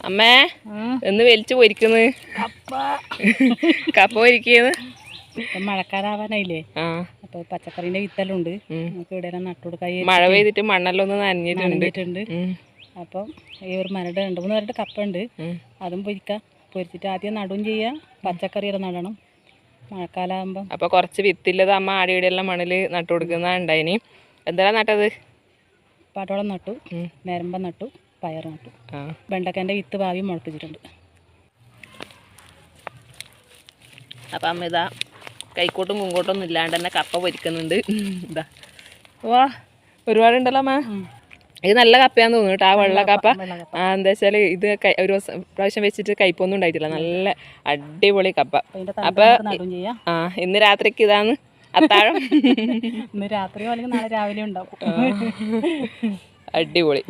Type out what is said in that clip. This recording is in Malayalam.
അമ്മേ എന്ന് വലിച്ചു പൊരിക്കുന്നു കപ്പ പൊരിക്കുന്നു. മഴക്കാലാവാനായില്ലേ? അപ്പൊ പച്ചക്കറിന്റെ വിത്തെല്ലാം നമുക്ക് ഇവിടെ നട്ടുകൊടുക്കാൻ. മഴ പെയ്തിട്ട് മണ്ണെല്ലാം ഒന്ന് നനഞ്ഞിട്ടുണ്ട്. അപ്പം ഈ ഒരു മരട് 2-3 മരട് കപ്പ ഉണ്ട്, അതും പൊരിച്ചിട്ട് ആദ്യം നടും ചെയ്യാം. പച്ചക്കറിയെല്ലാം നടണം മഴക്കാലാകുമ്പം. അപ്പൊ കുറച്ച് വിത്തില്ലത് അമ്മ ആടിയുടെയെല്ലാം മണ്ണില് നട്ടു കൊടുക്കുന്ന ഉണ്ടായിനി. എന്താ നട്ടത്? പാട്ടോളം നട്ടു, നേരമ്പം നട്ടു, പയർ നട്ടു, വെണ്ടക്കേൻ്റെ വിത്ത് ഭാവി മുളപ്പിച്ചിട്ടുണ്ട്. അപ്പം അമ്മ ഇതാ കൈക്കോട്ടും കുങ്കോട്ടൊന്നും ഇല്ലാണ്ട് തന്നെ കപ്പ പൊരിക്കുന്നുണ്ട്. ഇതാ വാ ഒരുപാടുണ്ടല്ലോ അമ്മ. ഇത് നല്ല കപ്പയാന്ന് തോന്നുന്നു കേട്ടോ, ആ വെള്ള കപ്പ. എന്താ വെച്ചാൽ ഇത് ഒരു പ്രാവശ്യം വെച്ചിട്ട് കയ്പൊന്നും ഉണ്ടായിട്ടില്ല, നല്ല അടിപൊളി കപ്പ. അപ്പൊ ഇന്ന് രാത്രിക്ക് ഇതാണ് അത്താഴം. ഇന്ന് രാത്രിയോ അല്ലെങ്കിൽ നാളെ രാവിലെ ഉണ്ടാവും. അടിപൊളി.